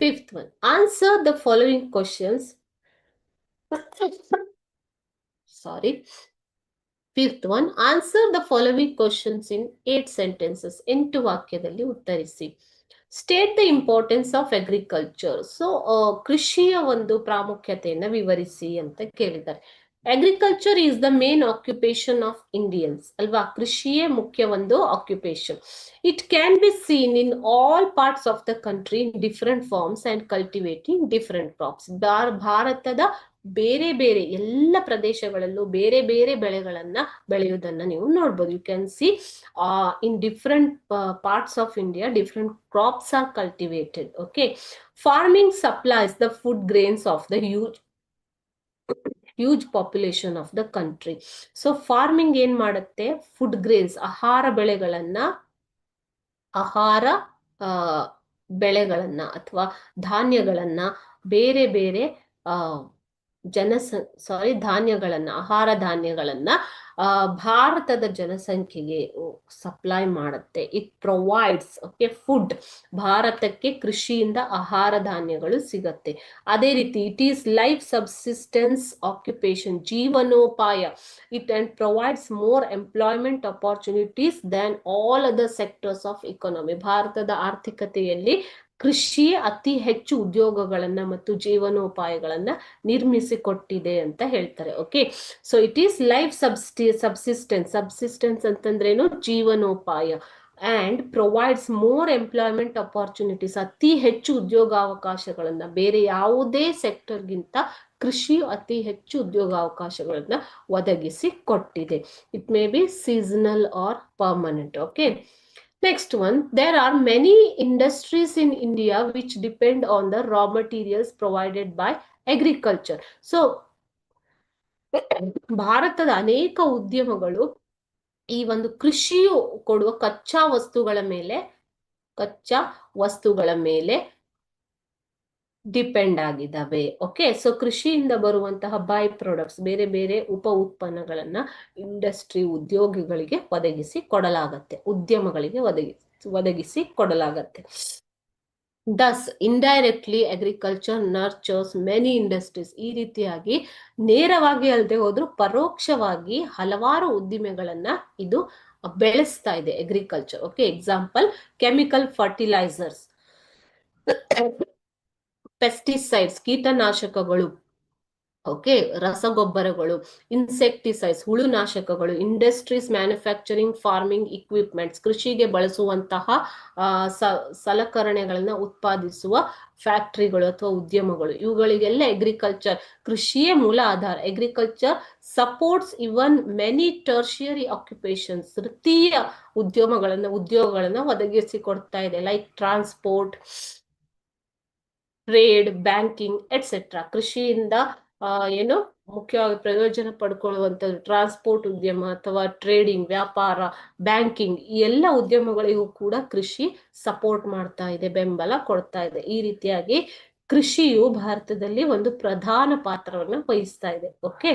Fifth one, answer the following questions. Sorry. Fifth one, answer the following questions in 8 sentences. 8 ವಾಕ್ಯದಲ್ಲಿ ಉತ್ತರಿಸಿ. State the importance of agriculture. So ಕೃಷಿಯ ಒಂದು ಪ್ರಾಮುಖ್ಯತೆಯನ್ನು ವಿವರಿಸಿ ಅಂತ ಕೇಳಿದ್ದಾರೆ. Agriculture is the main occupation of Indians ಅಲ್ವಾ. ಕೃಷಿಯೇ ಮುಖ್ಯ ಒಂದು occupation. It can be seen in all parts of the country in different forms and cultivating different crops. ಭಾರತದ ಬೇರೆ ಬೇರೆ ಎಲ್ಲ ಪ್ರದೇಶಗಳಲ್ಲೂ ಬೇರೆ ಬೇರೆ ಬೆಳೆಗಳನ್ನ ಬೆಳೆಯುವುದನ್ನ ನೀವು ನೋಡ್ಬೋದು. You can see in different parts of India different crops are cultivated. Okay, farming supplies the food grains of the huge population of the country. So farming ಏನ್ ಮಾಡುತ್ತೆ, ಫುಡ್ ಗ್ರೇನ್ಸ್ ಆಹಾರ ಬೆಳೆಗಳನ್ನ ಅಥವಾ ಧಾನ್ಯಗಳನ್ನ ಬೇರೆ ಬೇರೆ ಧಾನ್ಯಗಳನ್ನ ಆಹಾರ ಧಾನ್ಯಗಳನ್ನ ಭಾರತದ ಜನಸಂಖ್ಯೆಗೆ ಸಪ್ಲೈ ಮಾಡುತ್ತೆ. It provides food. ಭಾರತಕ್ಕೆ ಕೃಷಿಯಿಂದ ಆಹಾರ ಧಾನ್ಯಗಳು ಸಿಗತ್ತೆ. ಅದೇ ರೀತಿ it is life subsistence occupation, ಜೀವನೋಪಾಯ. It and provides more employment opportunities than all other sectors of economy. ಭಾರತದ ಆರ್ಥಿಕತೆಯಲ್ಲಿ ಕೃಷಿ ಅತಿ ಹೆಚ್ಚು ಉದ್ಯೋಗಗಳನ್ನ ಮತ್ತು ಜೀವನೋಪಾಯಗಳನ್ನ ನಿರ್ಮಿಸಿಕೊಟ್ಟಿದೆ ಅಂತ ಹೇಳ್ತಾರೆ. Okay, so it is life subsistence ಅಂತಂದ್ರೇನು, ಜೀವನೋಪಾಯ. And provides more employment opportunities, ಅತಿ ಹೆಚ್ಚು ಉದ್ಯೋಗಾವಕಾಶಗಳನ್ನ ಬೇರೆ ಯಾವುದೇ ಸೆಕ್ಟರ್ಗಿಂತ ಕೃಷಿ ಅತಿ ಹೆಚ್ಚು ಉದ್ಯೋಗಾವಕಾಶಗಳನ್ನ ಒದಗಿಸಿ ಕೊಟ್ಟಿದೆ. It may be seasonal or permanent. Okay, next one, there are many industries in India which depend on the raw materials provided by agriculture. So ಭಾರತದ ಅನೇಕ ಉದ್ಯಮಗಳು ಈ ಒಂದು ಕೃಷಿಯು ಕೊಡುವ ಕಚ್ಚಾ ವಸ್ತುಗಳ ಮೇಲೆ ಡಿಪೆಂಡ್ ಆಗಿದ್ದಾವೆ. ಓಕೆ, ಸೊ ಕೃಷಿಯಿಂದ ಬರುವಂತಹ ಬೈ ಪ್ರಾಡಕ್ಟ್ಸ್, ಬೇರೆ ಬೇರೆ ಉಪ ಉತ್ಪನ್ನಗಳನ್ನ ಇಂಡಸ್ಟ್ರಿ ಉದ್ಯೋಗಿಗಳಿಗೆ ಒದಗಿಸಿ ಕೊಡಲಾಗತ್ತೆ, ಉದ್ಯಮಗಳಿಗೆ ಒದಗಿಸಿ ಕೊಡಲಾಗತ್ತೆ. ದಸ್ ಇಂಡೈರೆಕ್ಟ್ಲಿ ಅಗ್ರಿಕಲ್ಚರ್ ನರ್ಚರ್ಸ್ ಮೆನಿ ಇಂಡಸ್ಟ್ರೀಸ್. ಈ ರೀತಿಯಾಗಿ ನೇರವಾಗಿ ಅಲ್ಲದೆ ಹೋದ್ರು ಪರೋಕ್ಷವಾಗಿ ಹಲವಾರು ಉದ್ದಿಮೆಗಳನ್ನ ಇದು ಬೆಳೆಸ್ತಾ ಇದೆ agriculture. Okay, example chemical fertilisers, pesticides ಕೀಟನಾಶಕಗಳು, ಓಕೆ, ರಸಗೊಬ್ಬರಗಳು, ಇನ್ಸೆಕ್ಟಿಸೈಡ್ಸ್ ಹುಳುನಾಶಕಗಳು, ಇಂಡಸ್ಟ್ರೀಸ್ ಮ್ಯಾನುಫ್ಯಾಕ್ಚರಿಂಗ್ ಫಾರ್ಮಿಂಗ್ ಇಕ್ವಿಪ್ಮೆಂಟ್ಸ್ ಕೃಷಿಗೆ ಬಳಸುವಂತಹ ಸಲಕರಣೆಗಳನ್ನ ಉತ್ಪಾದಿಸುವ ಫ್ಯಾಕ್ಟರಿಗಳು ಅಥವಾ ಉದ್ಯಮಗಳು, ಇವುಗಳಿಗೆಲ್ಲ ಅಗ್ರಿಕಲ್ಚರ್ ಕೃಷಿಯೇ ಮೂಲ ಆಧಾರ. ಅಗ್ರಿಕಲ್ಚರ್ ಸಪೋರ್ಟ್ಸ್ ಇವನ್ ಮೆನಿ ಟರ್ಷಿಯರಿ ಆಕ್ಯುಪೇಷನ್ಸ್, ತೃತೀಯ ಉದ್ಯೋಗಗಳನ್ನ ಒದಗಿಸಿ ಕೊಡ್ತಾ ಇದೆ. Like transport, trade, banking et cetera. ಕೃಷಿಯಿಂದ ಏನು ಮುಖ್ಯವಾಗಿ ಪ್ರಯೋಜನ ಪಡ್ಕೊಳ್ಳುವಂಥದ್ದು ಟ್ರಾನ್ಸ್ಪೋರ್ಟ್ ಉದ್ಯಮ ಅಥವಾ ಟ್ರೇಡಿಂಗ್, ವ್ಯಾಪಾರ, ಬ್ಯಾಂಕಿಂಗ್, ಈ ಎಲ್ಲ ಉದ್ಯಮಗಳಿಗೂ ಕೂಡ ಕೃಷಿ ಸಪೋರ್ಟ್ ಮಾಡ್ತಾ ಇದೆ, ಬೆಂಬಲ ಕೊಡ್ತಾ ಇದೆ. ಈ ರೀತಿಯಾಗಿ ಕೃಷಿಯು ಭಾರತದಲ್ಲಿ ಒಂದು ಪ್ರಧಾನ ಪಾತ್ರವನ್ನು ವಹಿಸ್ತಾ ಇದೆ. ಓಕೆ.